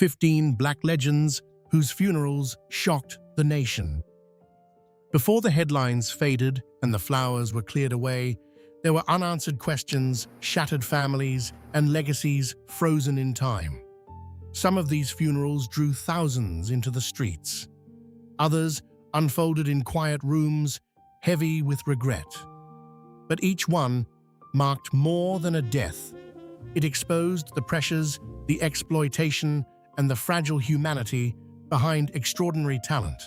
15 Black legends whose funerals shocked the nation. Before the headlines faded and the flowers were cleared away, there were unanswered questions, shattered families, and legacies frozen in time. Some of these funerals drew thousands into the streets. Others unfolded in quiet rooms, heavy with regret. But each one marked more than a death. It exposed the pressures, the exploitation, and the fragile humanity behind extraordinary talent.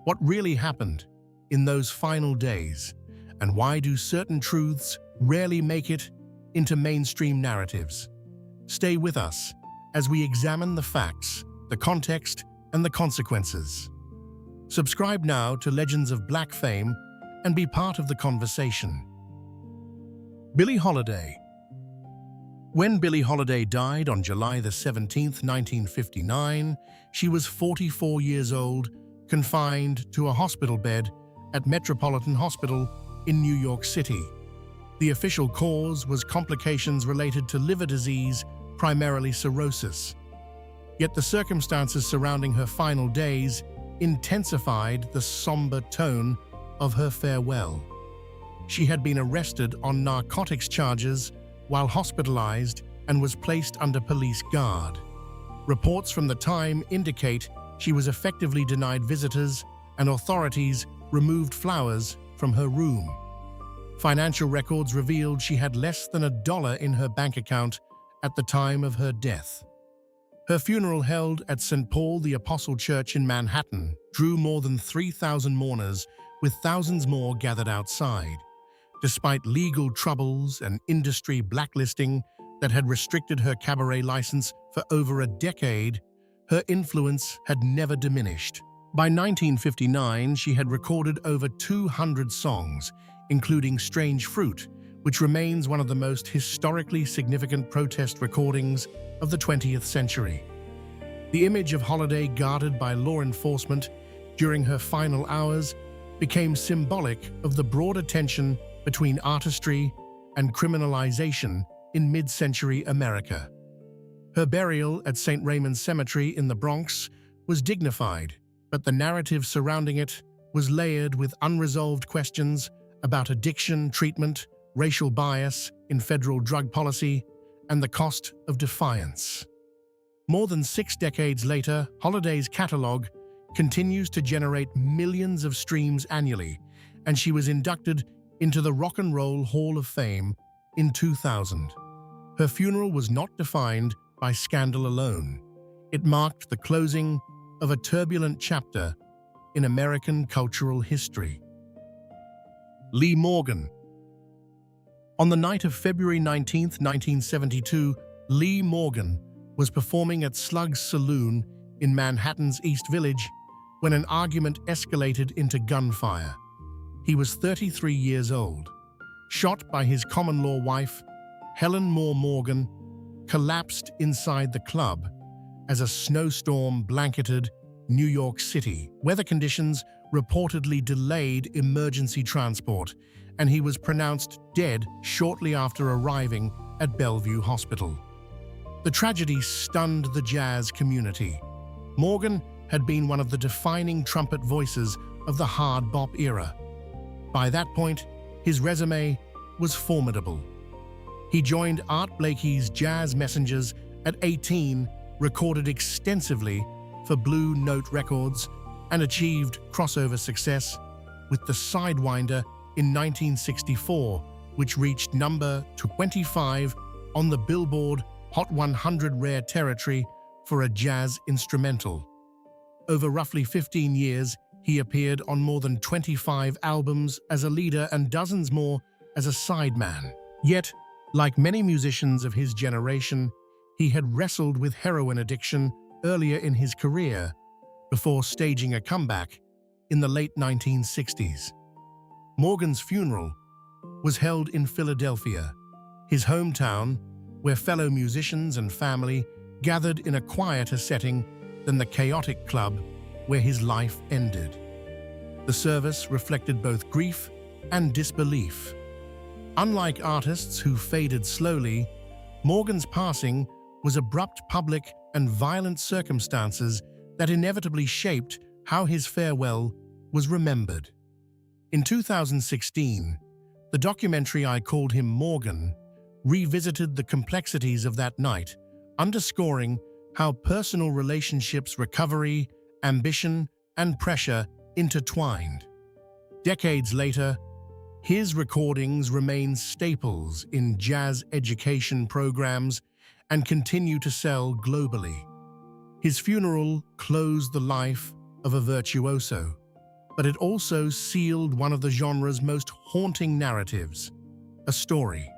What really happened in those final days, and why do certain truths rarely make it into mainstream narratives? Stay with us as we examine the facts, the context, and the consequences. Subscribe now to Legends of Black fame and be part of the conversation. Billie Holiday. When Billie Holiday died on July 17, 1959, she was 44 years old, confined to a hospital bed at Metropolitan Hospital in New York City. The official cause was complications related to liver disease, primarily cirrhosis. Yet the circumstances surrounding her final days intensified the somber tone of her farewell. She had been arrested on narcotics charges while hospitalized and was placed under police guard. Reports from the time indicate she was effectively denied visitors and authorities removed flowers from her room. Financial records revealed she had less than $1 in her bank account at the time of her death. Her funeral, held at St. Paul the Apostle Church in Manhattan, drew more than 3,000 mourners, with thousands more gathered outside. Despite legal troubles and industry blacklisting that had restricted her cabaret license for over a decade, her influence had never diminished. By 1959, she had recorded over 200 songs, including Strange Fruit, which remains one of the most historically significant protest recordings of the 20th century. The image of Holiday guarded by law enforcement during her final hours became symbolic of the broader tension between artistry and criminalization in mid-century America. Her burial at St. Raymond's Cemetery in the Bronx was dignified, but the narrative surrounding it was layered with unresolved questions about addiction treatment, racial bias in federal drug policy, and the cost of defiance. More than 6 decades later, Holiday's catalog continues to generate millions of streams annually, and she was inducted into the Rock and Roll Hall of Fame in 2000. Her funeral was not defined by scandal alone. It marked the closing of a turbulent chapter in American cultural history. Lee Morgan. On the night of February 19, 1972, Lee Morgan was performing at Slug's Saloon in Manhattan's East Village when an argument escalated into gunfire. He was 33 years old. Shot by his common-law wife, Helen Moore Morgan, collapsed inside the club as a snowstorm blanketed New York City. Weather conditions reportedly delayed emergency transport, and he was pronounced dead shortly after arriving at Bellevue Hospital. The tragedy stunned the jazz community. Morgan had been one of the defining trumpet voices of the hard bop era. By that point, his resume was formidable. He joined Art Blakey's Jazz Messengers at 18, recorded extensively for Blue Note Records, and achieved crossover success with the Sidewinder in 1964, which reached number 25 on the Billboard Hot 100 Rare Territory for a jazz instrumental. Over roughly 15 years, he appeared on more than 25 albums as a leader and dozens more as a sideman. Yet, like many musicians of his generation, he had wrestled with heroin addiction earlier in his career, before staging a comeback in the late 1960s. Morgan's funeral was held in Philadelphia, his hometown, where fellow musicians and family gathered in a quieter setting than the chaotic club where his life ended. The service reflected both grief and disbelief. Unlike artists who faded slowly, Morgan's passing was abrupt, public, and violent circumstances that inevitably shaped how his farewell was remembered. In 2016, the documentary I Called Him Morgan revisited the complexities of that night, underscoring how personal relationships, recovery, ambition, and pressure intertwined. Decades later, his recordings remain staples in jazz education programs and continue to sell globally. His funeral closed the life of a virtuoso, but it also sealed one of the genre's most haunting narratives, a story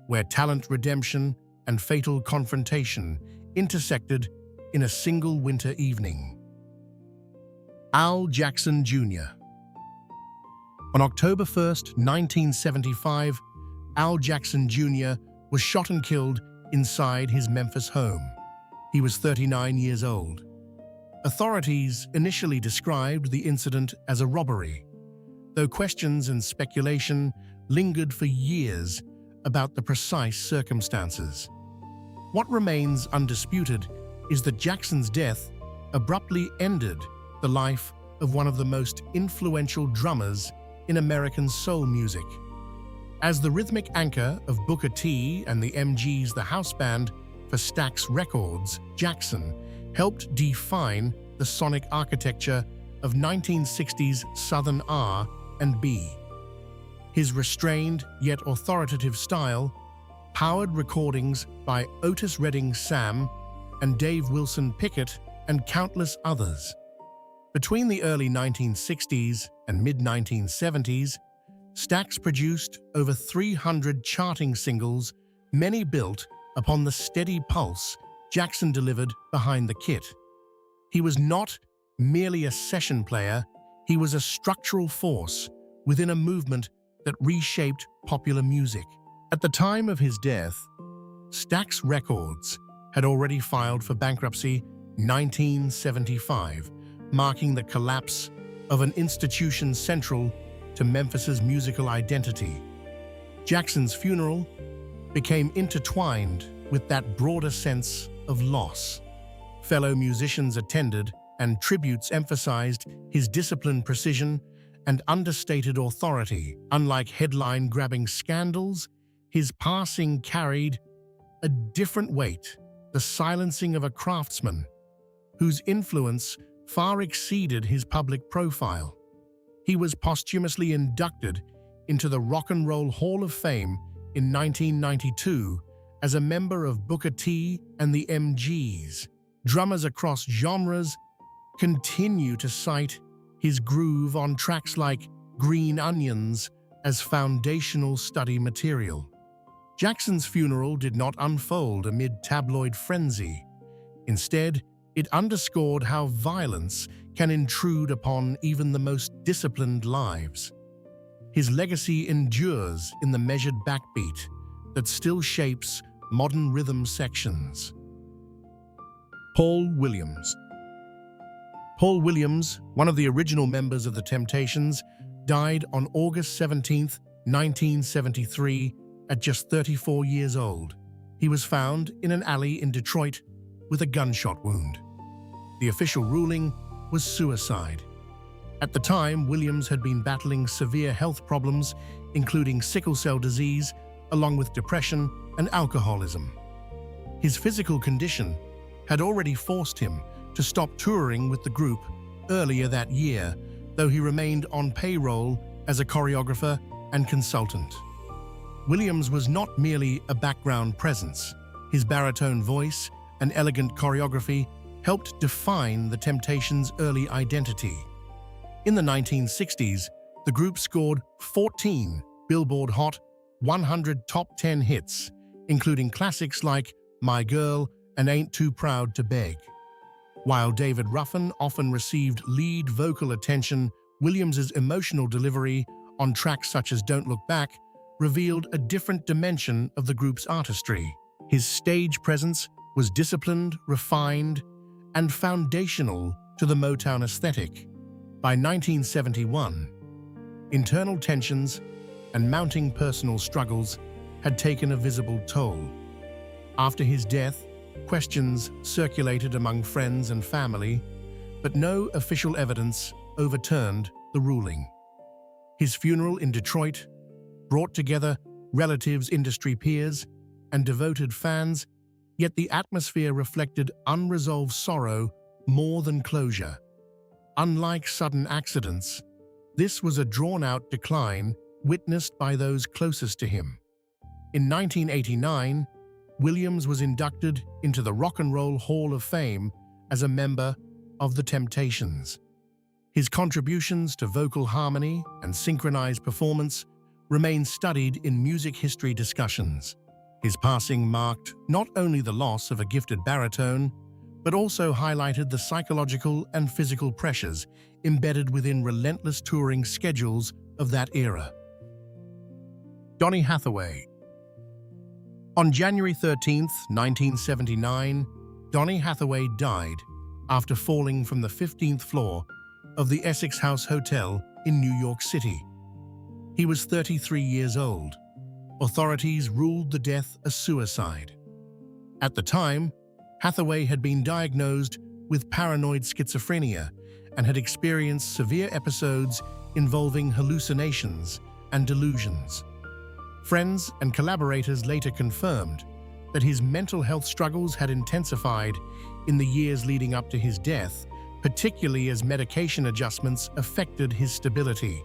where talent redemption and fatal confrontation intersected in a single winter evening. Al Jackson Jr. On October 1st, 1975, Al Jackson Jr. was shot and killed inside his Memphis home. He was 39 years old. Authorities initially described the incident as a robbery, though questions and speculation lingered for years about the precise circumstances. What remains undisputed is that Jackson's death abruptly ended the life of one of the most influential drummers in American soul music. As the rhythmic anchor of Booker T and the MG's The House Band for Stax Records, Jackson helped define the sonic architecture of 1960s Southern R&B. His restrained yet authoritative style powered recordings by Otis Redding Sam and Dave Wilson Pickett and countless others. Between the early 1960s and mid-1970s, Stax produced over 300 charting singles, many built upon the steady pulse Jackson delivered behind the kit. He was not merely a session player, he was a structural force within a movement that reshaped popular music. At the time of his death, Stax Records had already filed for bankruptcy in 1975, marking the collapse of an institution central to Memphis's musical identity. Jackson's funeral became intertwined with that broader sense of loss. Fellow musicians attended, and tributes emphasized his disciplined precision and understated authority. Unlike headline-grabbing scandals, his passing carried a different weight, the silencing of a craftsman whose influence far exceeded his public profile. He was posthumously inducted into the Rock and Roll Hall of Fame in 1992 as a member of Booker T and the MGs. Drummers across genres continue to cite his groove on tracks like Green Onions as foundational study material. Jackson's funeral did not unfold amid tabloid frenzy. Instead, it underscored how violence can intrude upon even the most disciplined lives. His legacy endures in the measured backbeat that still shapes modern rhythm sections. Paul Williams. Paul Williams, one of the original members of the Temptations, died on August 17, 1973, at just 34 years old. He was found in an alley in Detroit with a gunshot wound. The official ruling was suicide. At the time, Williams had been battling severe health problems, including sickle cell disease, along with depression and alcoholism. His physical condition had already forced him to stop touring with the group earlier that year, though he remained on payroll as a choreographer and consultant. Williams was not merely a background presence. His baritone voice and elegant choreography helped define the Temptations' early identity. In the 1960s, the group scored 14 Billboard Hot 100 Top 10 hits, including classics like My Girl and Ain't Too Proud to Beg. While David Ruffin often received lead vocal attention, Williams's emotional delivery on tracks such as Don't Look Back revealed a different dimension of the group's artistry. His stage presence was disciplined, refined, and foundational to the Motown aesthetic. By 1971, internal tensions and mounting personal struggles had taken a visible toll. After his death, Questions circulated among friends and family, but no official evidence overturned the ruling. His funeral in Detroit brought together relatives, industry peers, and devoted fans, yet the atmosphere reflected unresolved sorrow more than closure. Unlike sudden accidents, this was a drawn-out decline witnessed by those closest to him. In 1989, Williams was inducted into the Rock and Roll Hall of Fame as a member of The Temptations. His contributions to vocal harmony and synchronized performance remain studied in music history discussions. His passing marked not only the loss of a gifted baritone, but also highlighted the psychological and physical pressures embedded within relentless touring schedules of that era. Donny Hathaway. On January 13, 1979, Donny Hathaway died after falling from the 15th floor of the Essex House Hotel in New York City. He was 33 years old. Authorities ruled the death a suicide. At the time, Hathaway had been diagnosed with paranoid schizophrenia and had experienced severe episodes involving hallucinations and delusions. Friends and collaborators later confirmed that his mental health struggles had intensified in the years leading up to his death, particularly as medication adjustments affected his stability.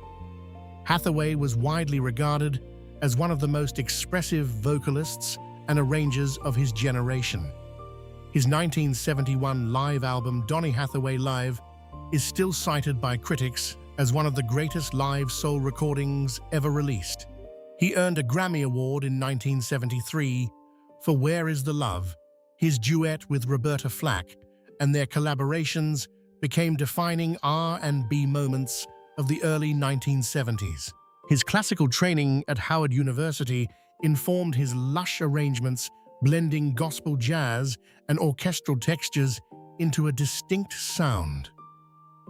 Hathaway was widely regarded as one of the most expressive vocalists and arrangers of his generation. His 1971 live album, Donny Hathaway Live, is still cited by critics as one of the greatest live soul recordings ever released. He earned a Grammy Award in 1973 for Where Is the Love. His duet with Roberta Flack and their collaborations became defining R&B moments of the early 1970s. His classical training at Howard University informed his lush arrangements, blending gospel jazz and orchestral textures into a distinct sound.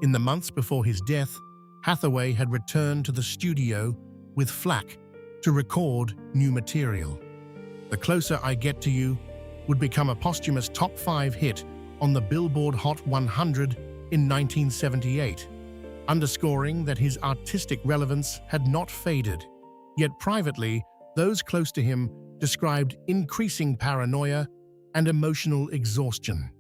In the months before his death, Hathaway had returned to the studio with Flack to record new material. The Closer I Get to You would become a posthumous top 5 hit on the Billboard Hot 100 in 1978, underscoring that his artistic relevance had not faded. Yet privately, those close to him described increasing paranoia and emotional exhaustion.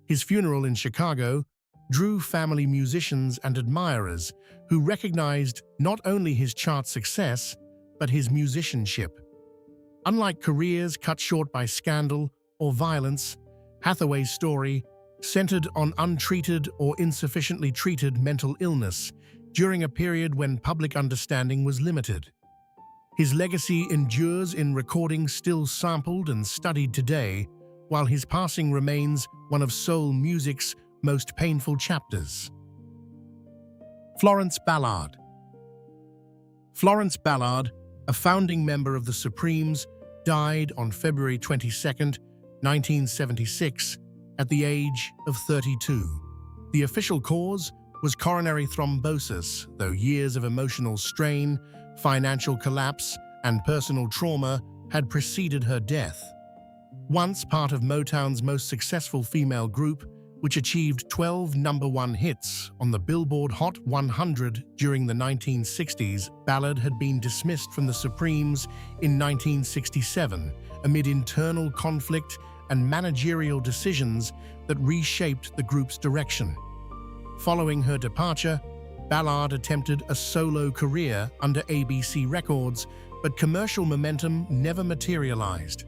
His funeral in Chicago drew family musicians and admirers who recognized not only his chart success, but his musicianship. Unlike careers cut short by scandal or violence, Hathaway's story centered on untreated or insufficiently treated mental illness during a period when public understanding was limited. His legacy endures in recordings still sampled and studied today, while his passing remains one of soul music's most painful chapters. Florence Ballard. Florence Ballard, a founding member of the Supremes, died on February 22, 1976, at the age of 32. The official cause was coronary thrombosis, though years of emotional strain, financial collapse, and personal trauma had preceded her death. Once part of Motown's most successful female group, which achieved 12 #1 hits on the Billboard Hot 100 during the 1960s, Ballard had been dismissed from the Supremes in 1967 amid internal conflict and managerial decisions that reshaped the group's direction. Following her departure, Ballard attempted a solo career under ABC Records, but commercial momentum never materialized.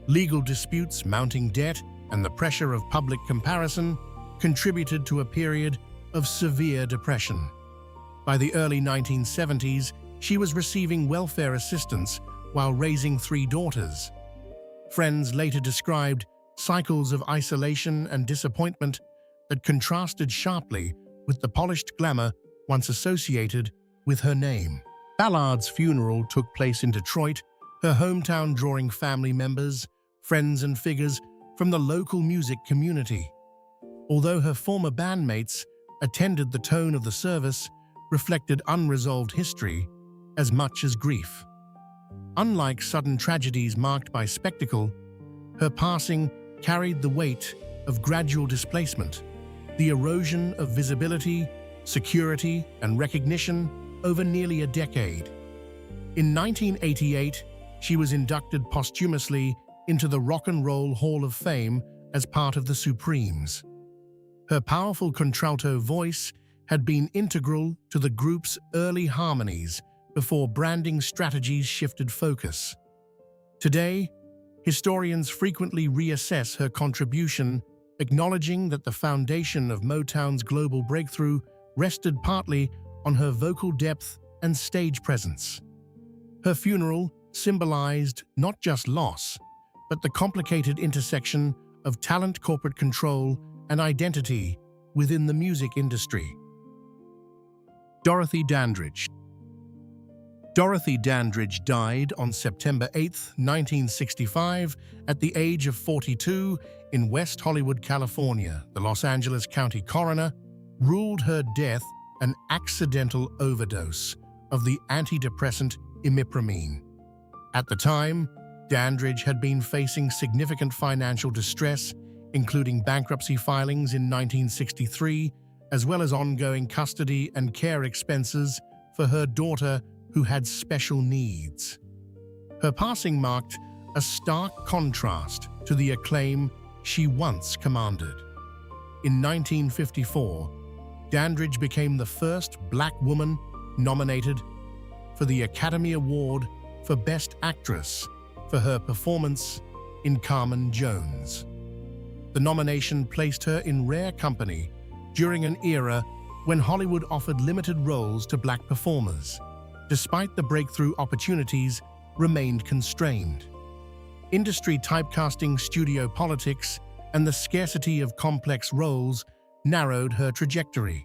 Legal disputes, mounting debt, and the pressure of public comparison contributed to a period of severe depression. By the early 1970s, she was receiving welfare assistance while raising 3 daughters. Friends later described cycles of isolation and disappointment that contrasted sharply with the polished glamour once associated with her name. Ballard's funeral took place in Detroit, her hometown, drawing family members, friends, and figures from the local music community. Although her former bandmates attended, the tone of the service reflected unresolved history as much as grief. Unlike sudden tragedies marked by spectacle, her passing carried the weight of gradual displacement, the erosion of visibility, security, and recognition over nearly a decade. In 1988, she was inducted posthumously into the Rock and Roll Hall of Fame as part of the Supremes. Her powerful contralto voice had been integral to the group's early harmonies before branding strategies shifted focus. Today, historians frequently reassess her contribution, acknowledging that the foundation of Motown's global breakthrough rested partly on her vocal depth and stage presence. Her funeral symbolized not just loss, but the complicated intersection of talent, corporate control, and identity within the music industry. Dorothy Dandridge. Dorothy Dandridge died on September 8, 1965, at the age of 42 in West Hollywood, California. The Los Angeles County coroner ruled her death an accidental overdose of the antidepressant imipramine. At the time, Dandridge had been facing significant financial distress, including bankruptcy filings in 1963, as well as ongoing custody and care expenses for her daughter who had special needs. Her passing marked a stark contrast to the acclaim she once commanded. In 1954, Dandridge became the first Black woman nominated for the Academy Award for Best Actress for her performance in Carmen Jones. The nomination placed her in rare company during an era when Hollywood offered limited roles to Black performers, despite the breakthrough opportunities remained constrained. Industry typecasting, studio politics, and the scarcity of complex roles narrowed her trajectory.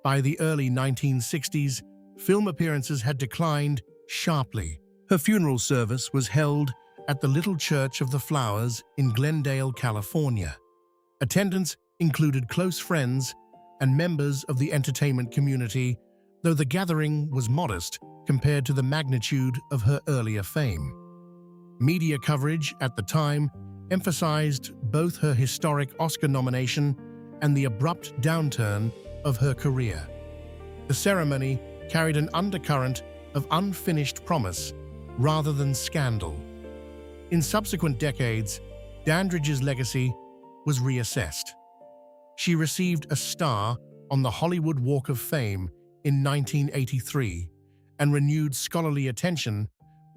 By the early 1960s, film appearances had declined sharply. Her funeral service was held at the Little Church of the Flowers in Glendale, California. Attendance included close friends and members of the entertainment community, though the gathering was modest compared to the magnitude of her earlier fame. Media coverage at the time emphasized both her historic Oscar nomination and the abrupt downturn of her career. The ceremony carried an undercurrent of unfinished promise rather than scandal. In subsequent decades, Dandridge's legacy was reassessed. She received a star on the Hollywood Walk of Fame in 1983, and renewed scholarly attention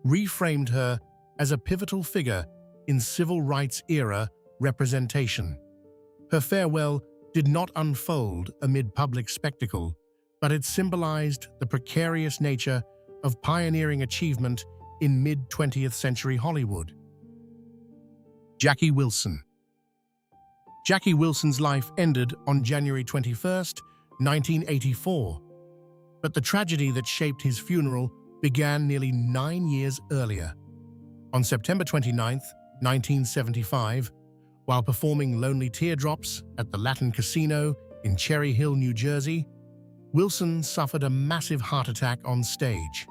reframed her as a pivotal figure in civil rights-era representation. Her farewell did not unfold amid public spectacle, but it symbolized the precarious nature of pioneering achievement in mid-20th century Hollywood. Jackie Wilson. Jackie Wilson's life ended on January 21, 1984, but the tragedy that shaped his funeral began nearly 9 years earlier. On September 29, 1975, while performing Lonely Teardrops at the Latin Casino in Cherry Hill, New Jersey, Wilson suffered a massive heart attack on stage.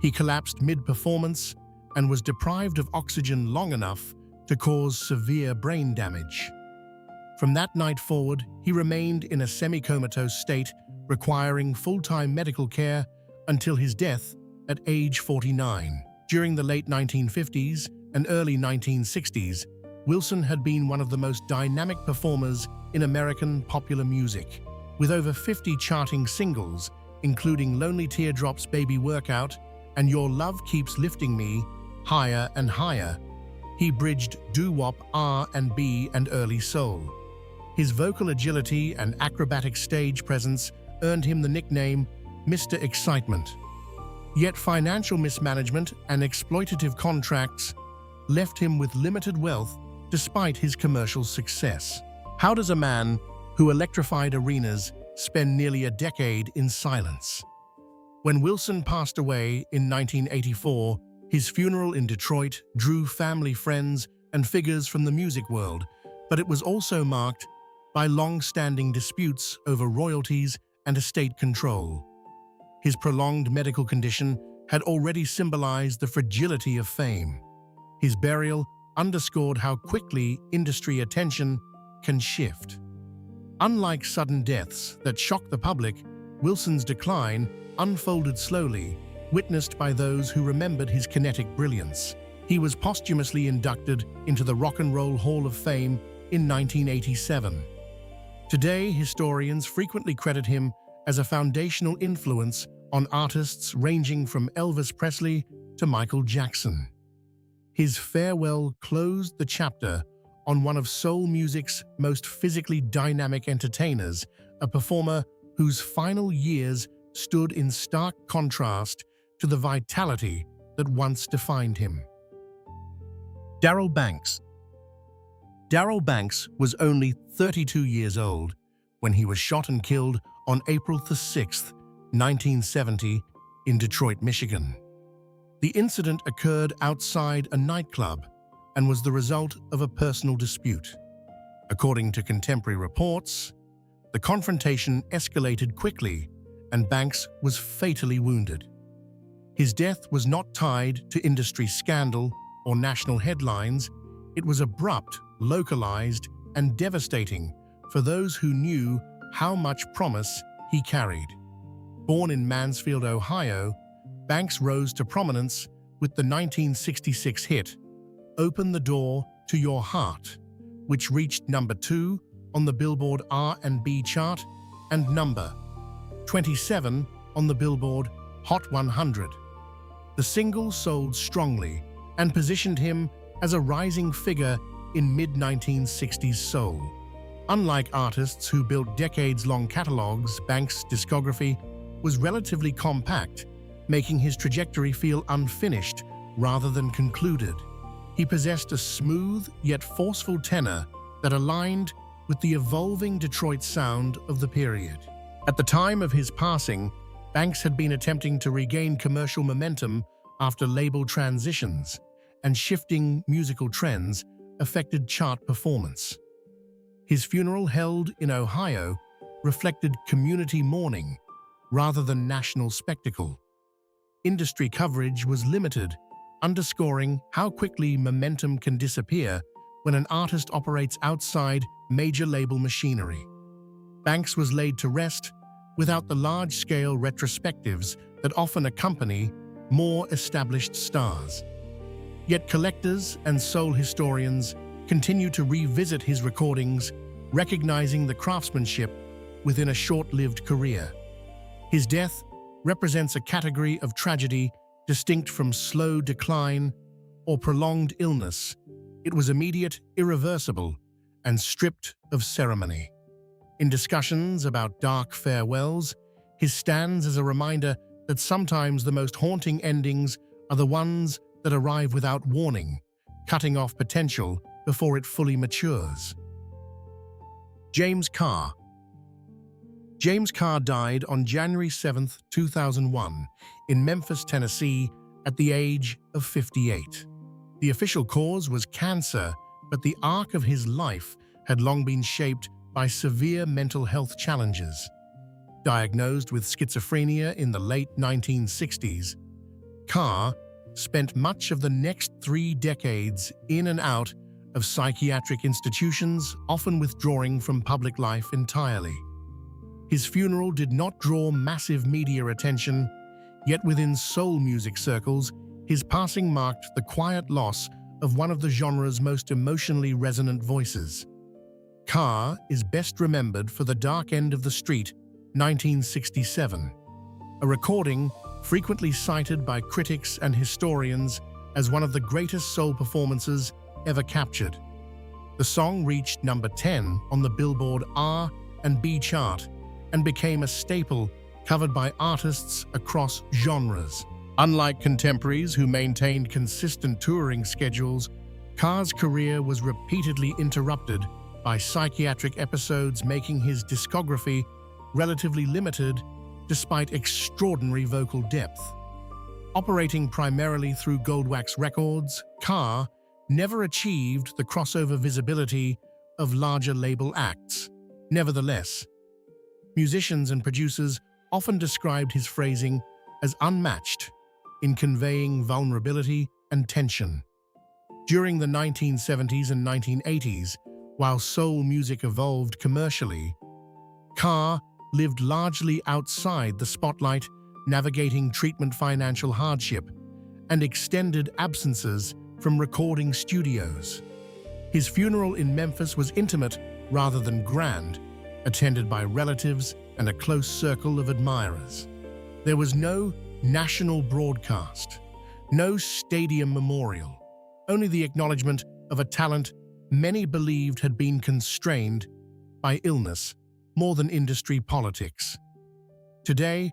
He collapsed mid-performance and was deprived of oxygen long enough to cause severe brain damage. From that night forward, he remained in a semi-comatose state, requiring full-time medical care until his death at age 49. During the late 1950s and early 1960s, Wilson had been one of the most dynamic performers in American popular music. With over 50 charting singles, including Lonely Teardrops, Baby Workout, and Your Love Keeps Lifting Me higher and higher, he bridged doo-wop, R&B, and early soul. His vocal agility and acrobatic stage presence earned him the nickname Mr. Excitement. Yet financial mismanagement and exploitative contracts left him with limited wealth despite his commercial success. How does a man who electrified arenas spend nearly a decade in silence? When Wilson passed away in 1984, his funeral in Detroit drew family, friends, and figures from the music world, but it was also marked by long-standing disputes over royalties and estate control. His prolonged medical condition had already symbolized the fragility of fame. His burial underscored how quickly industry attention can shift. Unlike sudden deaths that shocked the public, Wilson's decline unfolded slowly, witnessed by those who remembered his kinetic brilliance. He was posthumously inducted into the Rock and Roll Hall of Fame in 1987. Today, historians frequently credit him as a foundational influence on artists ranging from Elvis Presley to Michael Jackson. His farewell closed the chapter on one of soul music's most physically dynamic entertainers, a performer whose final years stood in stark contrast to the vitality that once defined him. Darrell Banks. Darrell Banks was only 32 years old when he was shot and killed on April 6, 1970, in Detroit, Michigan. The incident occurred outside a nightclub and was the result of a personal dispute. According to contemporary reports, the confrontation escalated quickly and Banks was fatally wounded. His death was not tied to industry scandal or national headlines. It was abrupt, localized, and devastating for those who knew how much promise he carried. Born in Mansfield, Ohio, Banks rose to prominence with the 1966 hit "Open the Door to Your Heart," which reached number 2 on the Billboard R&B chart and number 27 on the Billboard Hot 100. The single sold strongly and positioned him as a rising figure in mid-1960s soul. Unlike artists who built decades-long catalogs, Banks' discography was relatively compact, making his trajectory feel unfinished rather than concluded. He possessed a smooth yet forceful tenor that aligned with the evolving Detroit sound of the period. At the time of his passing, Banks had been attempting to regain commercial momentum after label transitions, and shifting musical trends affected chart performance. His funeral, held in Ohio, reflected community mourning rather than national spectacle. Industry coverage was limited, underscoring how quickly momentum can disappear when an artist operates outside major label machinery. Banks was laid to rest without the large-scale retrospectives that often accompany more established stars. Yet collectors and soul historians continue to revisit his recordings, recognizing the craftsmanship within a short-lived career. His death represents a category of tragedy distinct from slow decline or prolonged illness. It was immediate, irreversible, and stripped of ceremony. In discussions about dark farewells, his stands as a reminder that sometimes the most haunting endings are the ones that arrive without warning, cutting off potential before it fully matures. James Carr. James Carr died on January 7, 2001, in Memphis, Tennessee, at the age of 58. The official cause was cancer, but the arc of his life had long been shaped by severe mental health challenges. Diagnosed with schizophrenia in the late 1960s, Carr spent much of the next 3 decades in and out of psychiatric institutions, often withdrawing from public life entirely. His funeral did not draw massive media attention, yet within soul music circles, his passing marked the quiet loss of one of the genre's most emotionally resonant voices. Carr is best remembered for The Dark End of the Street, 1967, a recording frequently cited by critics and historians as one of the greatest soul performances ever captured. The song reached number 10 on the Billboard R&B chart and became a staple covered by artists across genres. Unlike contemporaries who maintained consistent touring schedules, Carr's career was repeatedly interrupted by psychiatric episodes, making his discography relatively limited despite extraordinary vocal depth. Operating primarily through Goldwax Records, Carr never achieved the crossover visibility of larger label acts. Nevertheless, musicians and producers often described his phrasing as unmatched in conveying vulnerability and tension. During the 1970s and 1980s, while soul music evolved commercially, Carr lived largely outside the spotlight, navigating treatment financial hardship and extended absences from recording studios. His funeral in Memphis was intimate rather than grand, attended by relatives and a close circle of admirers. There was no national broadcast, no stadium memorial, only the acknowledgement of a talent many believed had been constrained by illness more than industry politics. Today,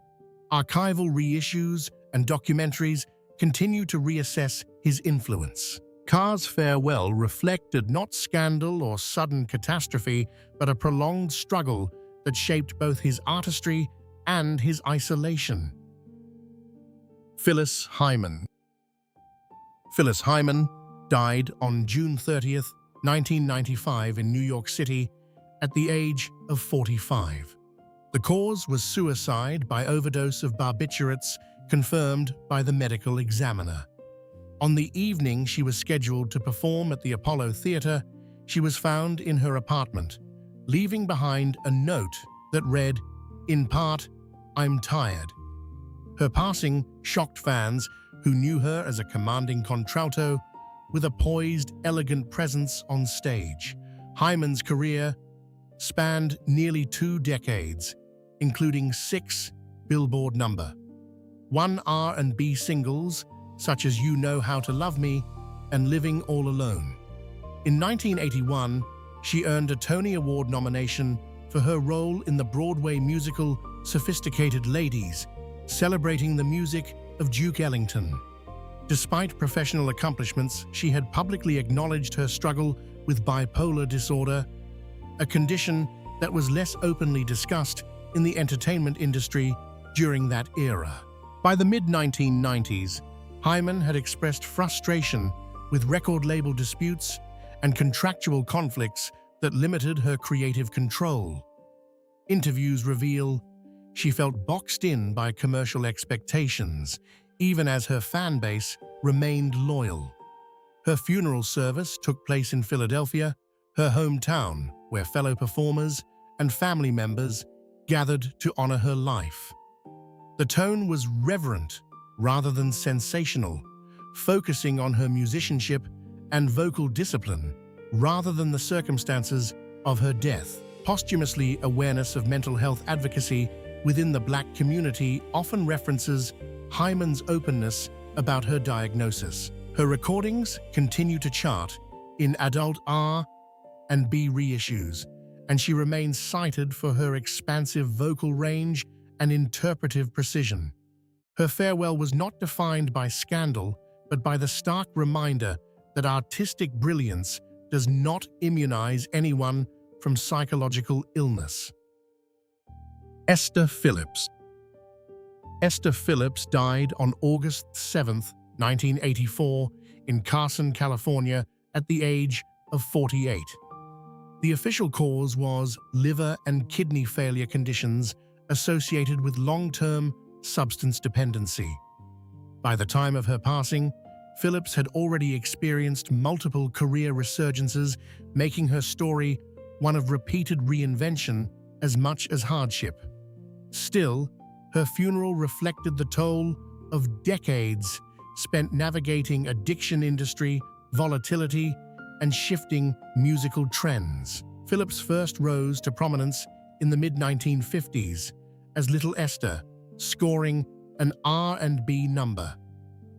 archival reissues and documentaries continue to reassess his influence. Carr's farewell reflected not scandal or sudden catastrophe, but a prolonged struggle that shaped both his artistry and his isolation. Phyllis Hyman. Phyllis Hyman died on June 30th, 1995 in New York City at the age of 45. The cause was suicide by overdose of barbiturates, confirmed by the medical examiner. On the evening she was scheduled to perform at the Apollo Theater, she was found in her apartment, leaving behind a note that read, in part, "I'm tired." Her passing shocked fans who knew her as a commanding contralto with a poised, elegant presence on stage. Hyman's career spanned nearly 2 decades, including 6 Billboard #1 R&B singles such as You Know How to Love Me and Living All Alone. In 1981, she earned a Tony Award nomination for her role in the Broadway musical Sophisticated Ladies, celebrating the music of Duke Ellington. Despite professional accomplishments, she had publicly acknowledged her struggle with bipolar disorder, a condition that was less openly discussed in the entertainment industry during that era. By the mid-1990s, Hyman had expressed frustration with record label disputes and contractual conflicts that limited her creative control. Interviews reveal she felt boxed in by commercial expectations, even as her fan base remained loyal. Her funeral service took place in Philadelphia, her hometown, where fellow performers and family members gathered to honor her life. The tone was reverent rather than sensational, focusing on her musicianship and vocal discipline rather than the circumstances of her death. Posthumously, awareness of mental health advocacy within the Black community often references Hyman's openness about her diagnosis. Her recordings continue to chart in adult R&B reissues, and she remains cited for her expansive vocal range and interpretive precision. Her farewell was not defined by scandal, but by the stark reminder that artistic brilliance does not immunize anyone from psychological illness. Esther Phillips. Esther Phillips died on August 7, 1984, in Carson, California, at the age of 48. The official cause was liver and kidney failure conditions associated with long-term substance dependency. By the time of her passing, Phillips had already experienced multiple career resurgences, making her story one of repeated reinvention as much as hardship. Still, her funeral reflected the toll of decades spent navigating addiction industry, volatility, and shifting musical trends. Phillips first rose to prominence in the mid-1950s as Little Esther, scoring an R&B number.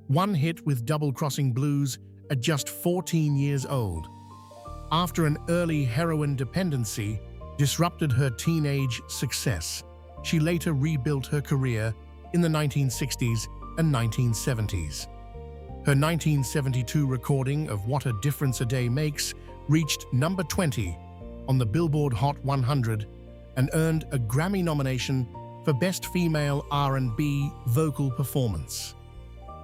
One hit with Double Crossing Blues at just 14 years old. After an early heroin dependency disrupted her teenage success, she later rebuilt her career in the 1960s and 1970s. Her 1972 recording of What a Difference a Day Makes reached number 20 on the Billboard Hot 100 and earned a Grammy nomination for Best Female R&B Vocal Performance.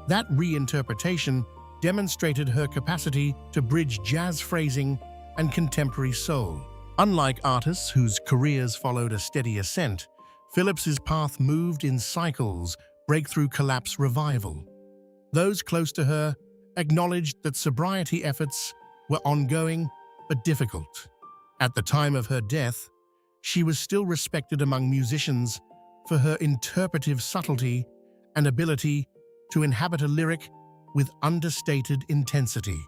That reinterpretation demonstrated her capacity to bridge jazz phrasing and contemporary soul. Unlike artists whose careers followed a steady ascent, Phillips's path moved in cycles, breakthrough, collapse, revival. Those close to her acknowledged that sobriety efforts were ongoing but difficult. At the time of her death, she was still respected among musicians for her interpretive subtlety and ability to inhabit a lyric with understated intensity.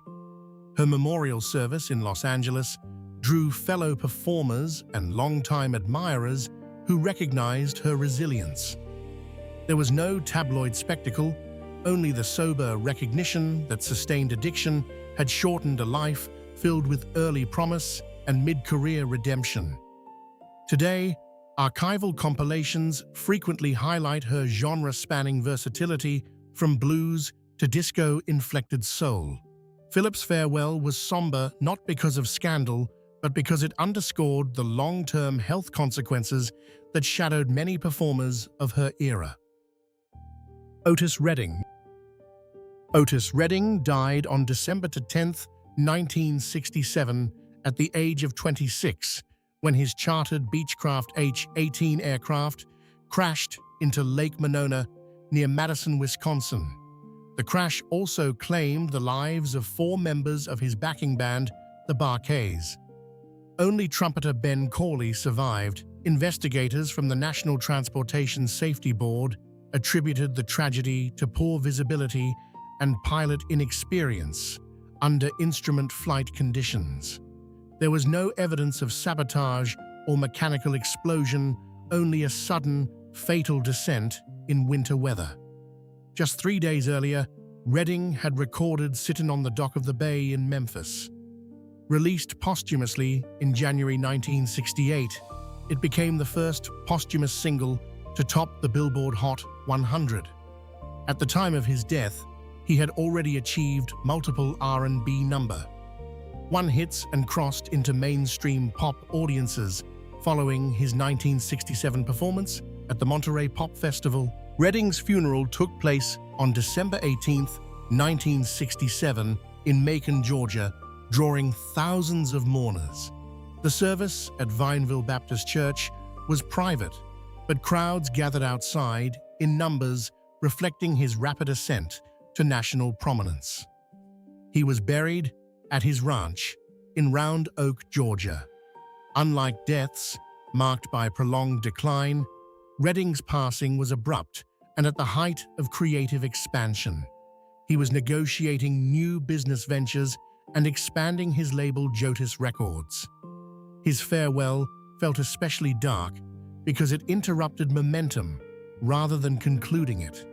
Her memorial service in Los Angeles drew fellow performers and longtime admirers who recognized her resilience. There was no tabloid spectacle, only the sober recognition that sustained addiction had shortened a life filled with early promise and mid-career redemption. Today, archival compilations frequently highlight her genre-spanning versatility from blues to disco-inflected soul. Phillips' farewell was somber not because of scandal, but because it underscored the long-term health consequences that shadowed many performers of her era. Otis Redding. Otis Redding died on December 10, 1967, at the age of 26, when his chartered Beechcraft H-18 aircraft crashed into Lake Monona near Madison, Wisconsin. The crash also claimed the lives of 4 members of his backing band, the Bar-Kays. Only trumpeter Ben Corley survived. Investigators from the National Transportation Safety Board attributed the tragedy to poor visibility and pilot inexperience under instrument flight conditions. There was no evidence of sabotage or mechanical explosion, only a sudden, fatal descent in winter weather. Just 3 days earlier, Redding had recorded Sittin' on the Dock of the Bay in Memphis. Released posthumously in January 1968, it became the first posthumous single to top the Billboard Hot 100. At the time of his death, he had already achieved multiple R&B number 1 hits and crossed into mainstream pop audiences following his 1967 performance at the Monterey Pop Festival. Redding's funeral took place on December 18, 1967, in Macon, Georgia, drawing thousands of mourners. The service at Vineville Baptist Church was private, but crowds gathered outside in numbers, reflecting his rapid ascent to national prominence. He was buried at his ranch in Round Oak, Georgia. Unlike deaths marked by prolonged decline, Redding's passing was abrupt and at the height of creative expansion. He was negotiating new business ventures and expanding his label Otis Records. His farewell felt especially dark because it interrupted momentum rather than concluding it.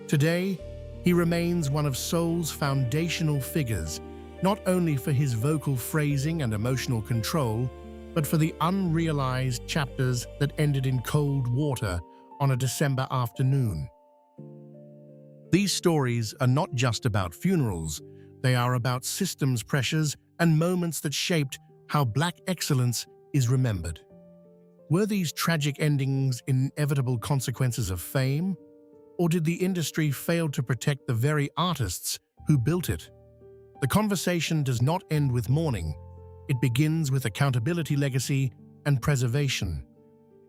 Today, he remains one of soul's foundational figures, not only for his vocal phrasing and emotional control, but for the unrealized chapters that ended in cold water on a December afternoon. These stories are not just about funerals, they are about systems pressures and moments that shaped how Black excellence is remembered. Were these tragic endings inevitable consequences of fame? Or did the industry fail to protect the very artists who built it? The conversation does not end with mourning. It begins with accountability, legacy, and preservation.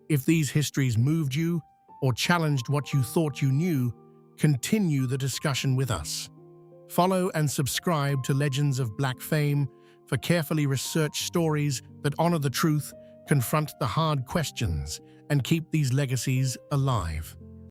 If these histories moved you or challenged what you thought you knew, continue the discussion with us. Follow and subscribe to Legends of Black Fame for carefully researched stories that honor the truth, confront the hard questions, and keep these legacies alive.